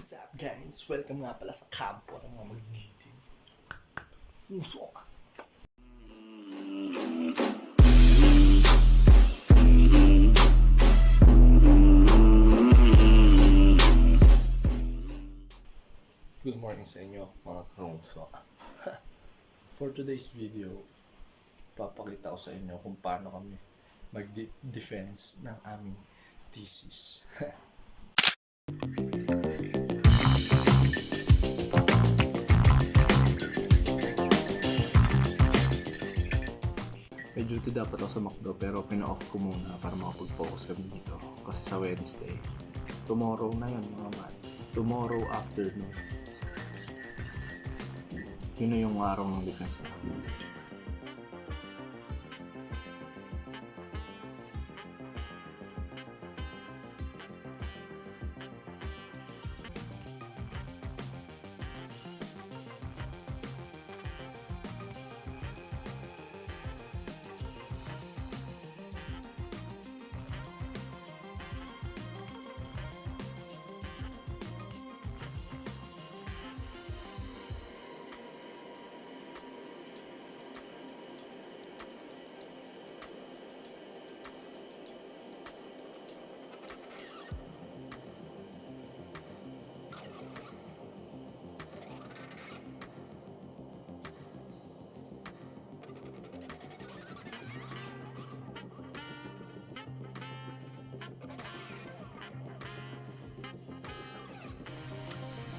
What's up guys? Welcome nga pala sa kampo ng mga mag-meeting. Muso ka. Good morning sa inyo mga krungso. For today's video, papakita ko sa inyo kung paano kami mag-defense ng aming thesis. May duty dapat ako sa McDo pero pina-off ko muna para makapag-focus kami dito kasi sa Wednesday. Tomorrow na yun mga man. Tomorrow afternoon. Yun na yung araw ng defense natin.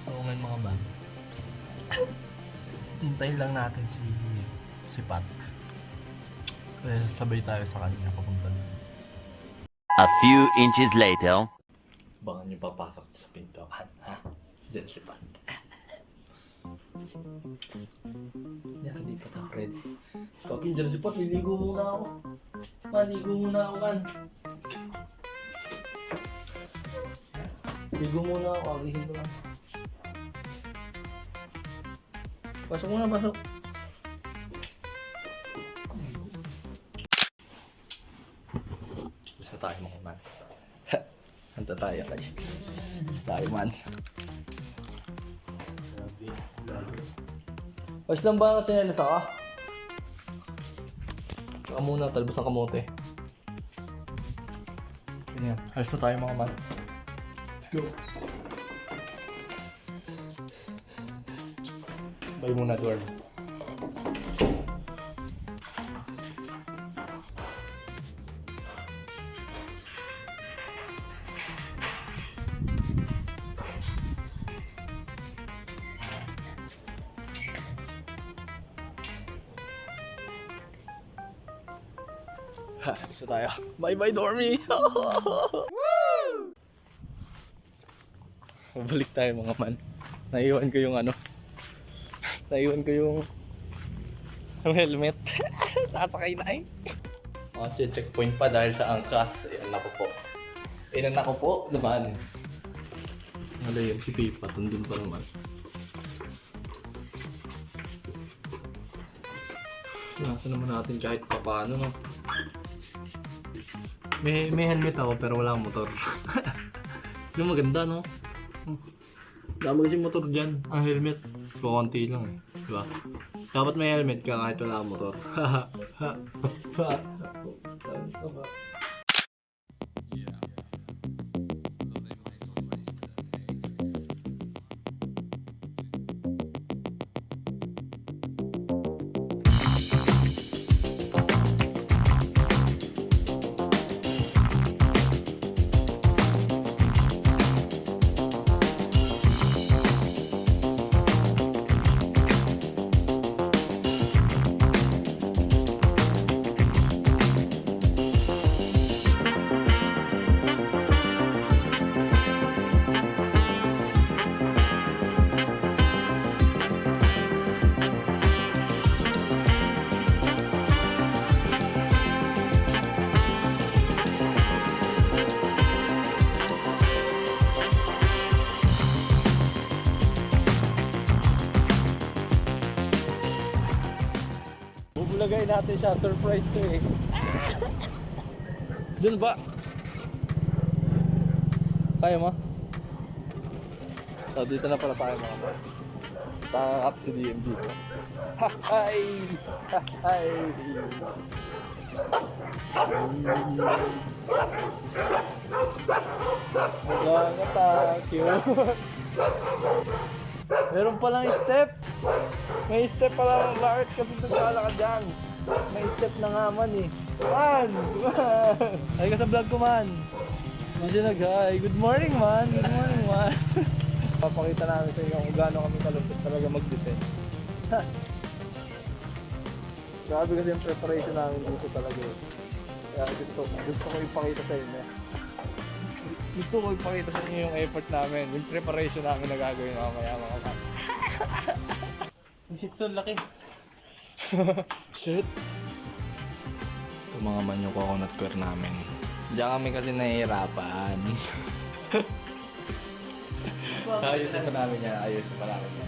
So ngayon mga man, hintayin lang natin si Pat. Kaya sabay tayo sa kanya papunta doon. A few inches later. Baka niyo papasok sa pintuan, ha? Diyan si Pat. Yan, hindi pa tayo ready. Pagkin dyan si Pat, liligo muna ako. Ligo muna ako man. Ligo muna ako, agihin ko lang. Pasok muna, pasok. Basta tayo mga man. Hanta tayo kayo. Basta tayo man. Ayos lang ba ang tsinelas ako? Saka muna, talbos ng kamote. Ganyan. Ayos na tayo mga man. Let's go. Bay muna dorm. Ha, isa tayo. Bye-bye, Dormy! Balik tayo mga man. Naiwan ko yung helmet. Sasakay na eh. Checkpoint pa dahil sa angkas. Inan ako po. Naman. Wala yun, si Pipa. Tundun pa naman. Nasa naman natin kahit pa paano, no? May helmet ako pero wala akong motor. Yung maganda, no? Dami kasi motor dyan. Ang helmet, kukunti lang eh. Diba? Dapat may helmet ka kahit wala akong motor. Lagay natin siya, surprise to eh. Dun ba? Kaya mo? So, dito na pala tayo mga boss. Taka si DM dito. Hi! Hi! Cute. Meron palang step. May step pala. Bakit kasi nagkala ka dyan? May step na nga man eh. Man! Ay ka sa vlog ko man. Hindi siya nag-hi. Good morning man. Good morning man. Papakita namin sa inyo kung gaano kami kalupit talaga mag-defense. Grabe kasi yung preparation namin dito talaga eh. Kaya gusto ko ipakita sa inyo. Gusto ko ipakita sa inyo yung effort namin, yung preparation namin na gagawin mamaya mga kapatid. Ang shit, so laki. Shit. Ito mga man yung coconut core namin. Diyan kami kasi nahihirapan. Ayusin pa namin yan, ayusin pa namin yan.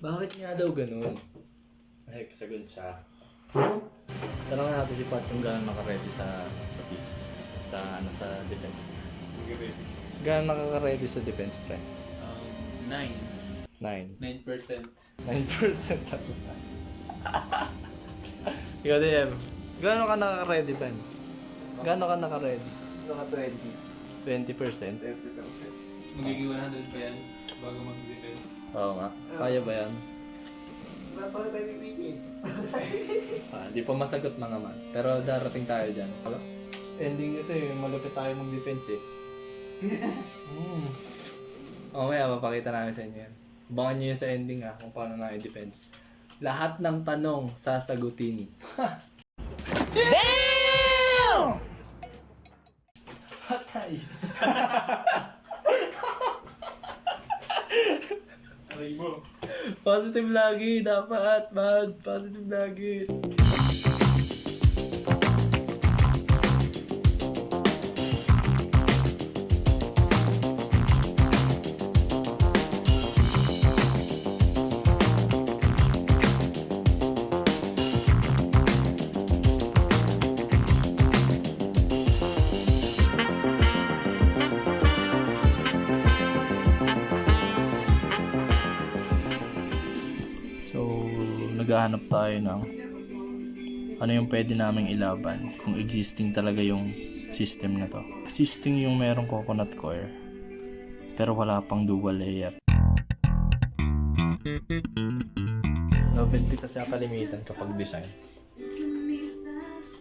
Bakit nga daw ganun? Hexagon siya. Tanongin natin si Pat kung gano'n naka-ready sa thesis, sa defense. Gano'n nakaka-ready sa defense, pre? 9%. 9%. 9%. 9% lang. Ikaw, DM. Gano'n ka naka-ready, Ben? Gano'n ka naka-ready? Naka 20. 20%? 20%. Magiging 100 pa yan bago mag-defense. Oo nga. Kaya ba yan? Bakit tayo pipili? Di pa masagot mga man. Pero darating tayo dyan. Ending ito eh. Malupit tayo mag-defense eh. Mamaya mapakita namin sa inyo yan. Abangan nyo yun sa ending kung paano na i-defense. Lahat ng tanong sasagutin. Damn! Patay! Aray mo. Positive lagi, dapat, man. Positive lagi. So, naghahanap tayo ng ano yung pwede naming ilaban kung existing talaga yung system na to. Existing yung merong coconut core pero wala pang dual layer. Novelty kasi ang kalimitan kapag design.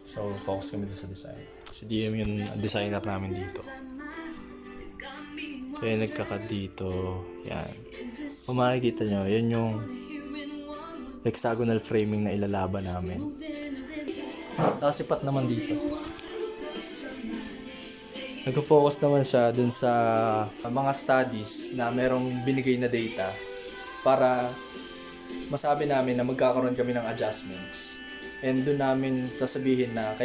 So, focus kami sa design. Si DM yung designer namin dito. Kaya nagkaka dito. Yan. Kung makikita nyo, yan yung hexagonal framing na ilalaban namin. Tapos sipat naman dito. Nag-focus naman siya dun sa mga studies na merong binigay na data para masabi namin na magkakaroon kami ng adjustments. And dun namin sasabihin na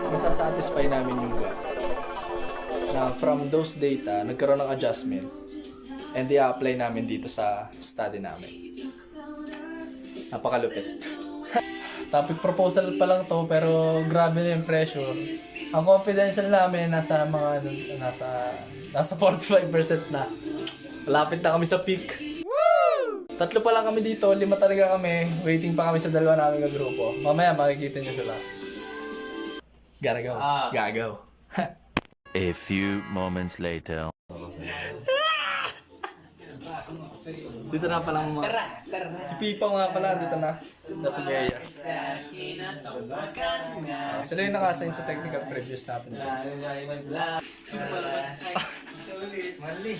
masasatisfy namin yung gap. Na from those data, nagkaroon ng adjustment. And i-apply namin dito sa study namin. Napakalupit. Topic proposal pa lang to pero grabe na yung pressure. Ang confidential namin nasa 45% na. Malapit na kami sa peak. Woo! 3 pa lang kami dito, 5 talaga kami. Waiting pa kami sa 2 namin na grupo. Mamaya makikita nyo sila. Gotta go. Gotta go. A few moments later. Dito na pala mga... Si Pipa nga pala, dito na. Dito si Bea. Sila yung nakasign sa technical previews natin. Mali.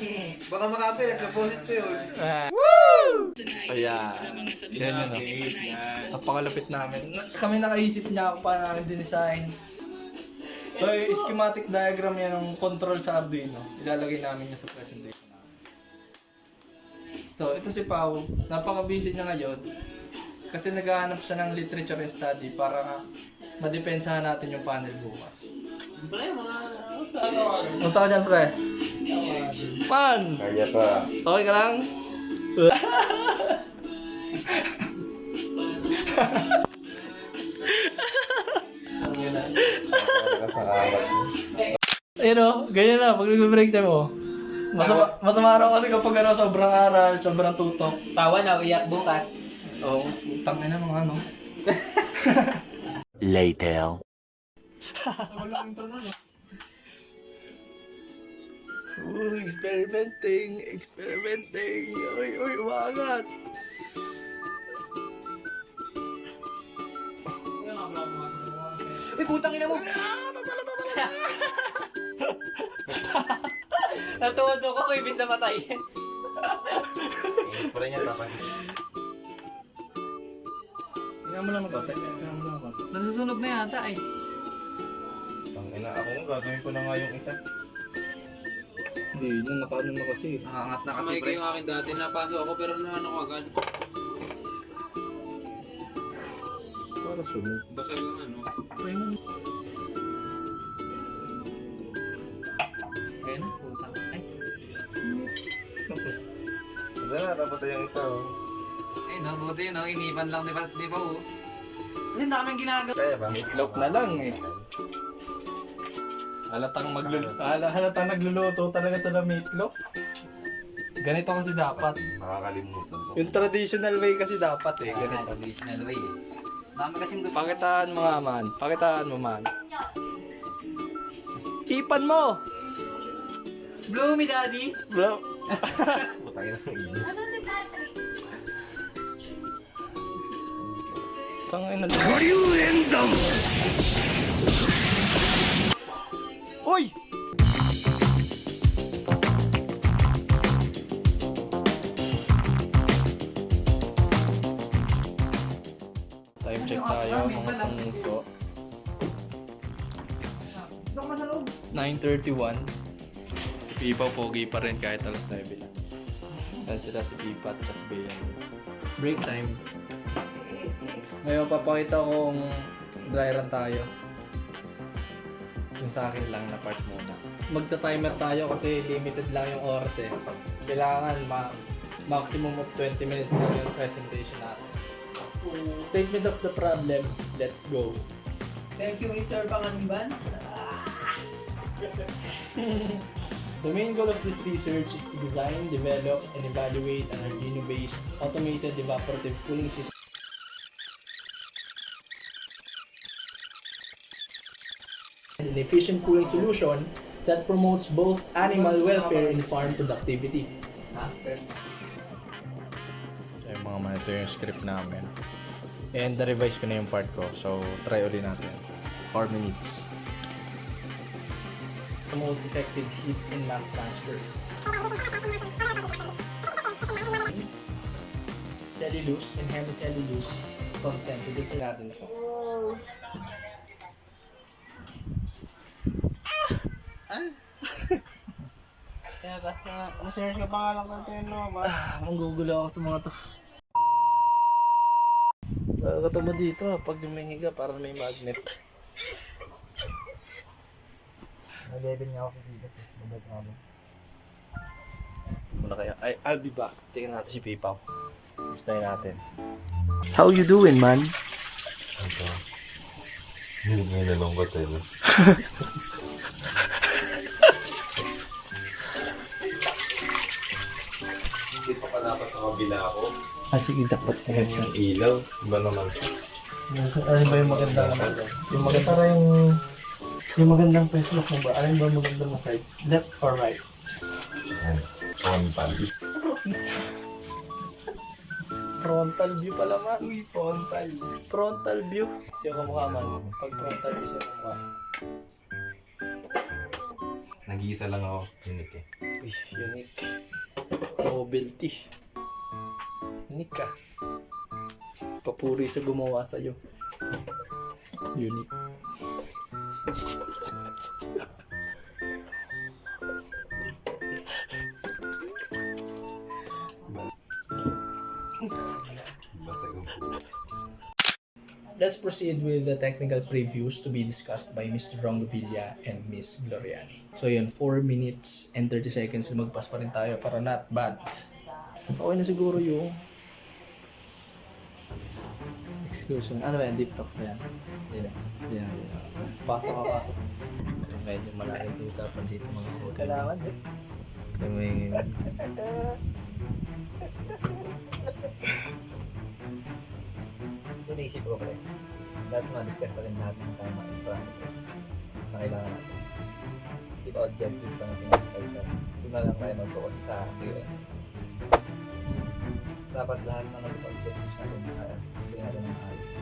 Baka makapi, nagka-process ko yun. Ayan. Yan yun. Napakalupit namin. Kami nakaisip niya kung paano namin dinesign. So, yung schematic diagram yan ng control sa Arduino. Ilalagay namin yan sa presentation namin. So, ito si Pao. Napaka-busy niya ngayon. Kasi naghahanap siya ng literature and study para madepensahan natin yung panel bukas. Musta ka dyan, pre? Pan! Kaya pa. Okay ka lang? Nakakasakawat mo. Ayun o, ganyan na, pag nag-break time mo. Masama araw kasi kapag ano, sobrang aral, sobrang tutok. Tawa na, iyak bukas. Oo, tangin na mga ano. Later. Uy, experimenting. Uy, umaangat. Uy, putang ina mo! Natuto ko kung ibig na patayin. Pura niya tapos. Tingnan mo lang konti. Tingnan mo lang konti. Nasusunog na yata eh. Ang ina, ako nga gagawin ko na nga yung isa. Hindi, yun nakaano na kasi. Nakaangat na kasi Sumay ko pre. yung akin dati, napasok ako pero naano ko agad. Para sunog. Basag ang ano. Try mo. Ayun na, putang. Ay, Ito na, tapos na yung isa oh. ayun no, buti yun no, inipan lang di ba oh. Kasi ang daming ginagawa. Kaya ba? Meatloaf na lang eh. Halatang nagluluto talaga to ng meatloaf. Ganito kasi dapat. Makakalimutan ko. Yung traditional way kasi dapat eh. Ganito. Traditional way eh. Dami kasing gusto. Pakitaan mo nga man. Pakitaan mo man. Ipan mo! Bloomy daddy! Bro. Putang ina. Asan si Patrick? Tangin na. Uy! Time check tayo mga kamuso. 9:31. Si Pipa pogi pa rin kahit alas 9 na. Yan sila si Pipa at si Bayan. Break time. Ngayon papakita kong dry run tayo. Yung sa akin lang na part muna. Magta-timer tayo kasi limited lang yung oras eh. Kailangan maximum of 20 minutes lang yung presentation natin. Statement of the problem. Let's go. Thank you Mr. Panganiban. The main goal of this research is to design, develop, and evaluate an Arduino-based automated evaporative cooling system. An efficient cooling solution that promotes both animal welfare and farm productivity. Ay mga man, ito yung script namin. And na-revise ko na yung part ko. So, try ulit natin. 4 minutes. Promotes effective heat and mass transfer. Cellulose and hemicellulose content. Dito natin ito. Search ka pangalan ko ito yun, no? Manggugulo ako sa mga to. Nakakatama dito pag humihiga para may magnet. Nag-11 nga ako dito sa mabag ako. Muna kaya. I'll be back. Tingnan natin si Pipaw. Gustahin natin. How you doing, man? Ito. Hindi nalungkot eh. Hindi pa pa dapat sa kabila ako. Sige, dapat Ayan yung ilaw. Iba naman. Ano ba yung magandang yung maganda para yung magandang face look mo ba? Ano ba magandang na side? Left or right? Ayan. Frontal. Frontal view pala man. Uy, frontal. Frontal view. Siya kamukha man. Pag frontal view siya kamukha. Nag-iisa lang ako. Unique eh. Uy, unique. Novelty. Unique ka. Papuri sa gumawa sa'yo. Unique. Basag ang puso. Let's proceed with the technical previews to be discussed by Mr. Rongo Villa and Miss Gloriani. So yun, 4 minutes and 30 seconds na magpas pa rin tayo para not bad. Okay na siguro yung Exclusion. Ano ba yan? Deep talks ba yan? Hindi. Yan. Pasok ako. Medyo malaking yung usapan dito mga hotel. Kailangan eh. May... Yung naisip ko pala. Dapat ma-discuss pa rin lahat ng tama yung parameters na kailangan natin. Di ba objectives ang pinag-discuss sa doon na lang tayo mag-focus sa QA. Dapat lahat ng nag objectives natin hindi natin ng ayos.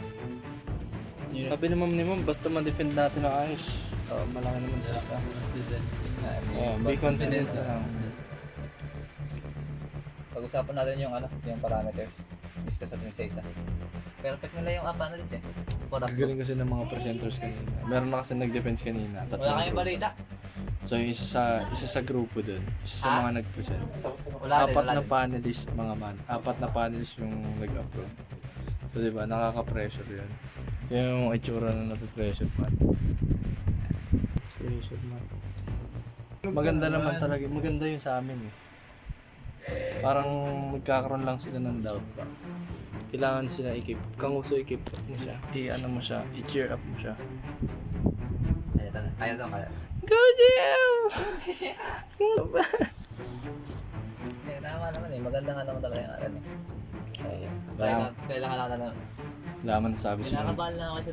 Sabi naman ni Ma'am, basta ma-defend natin ang ayos. Malaki naman sa be confident na lang. Pag-usapan natin yung yung parameters. Discuss natin sa isa. Perfect nila yung app analysis eh. Gagaling kasi ng mga presenters kanina. Meron na kasi nag-defense kanina. Wala kayong balita. So yung isa sa grupo dun, isa sa mga nag-present. Wala Apat din. na panelist apat na panelist yung nag-upload. So diba, nakaka-pressure yun. Yung itsura na nape-pressure man. Pressure man. Maganda naman talaga, maganda yung sa amin eh. Parang magkakaroon lang sila ng doubt ba. Kailangan sila i-keep, kanguso i-keep up mo siya. I-ano mo siya, i-cheer up mo siya. Kaya to. Go Jim! Hindi, tama naman eh. Maganda nga naman talaga yung eh. Kaya, Kailangan natin. wala man sabi sila. Kinakabahan lang ako sa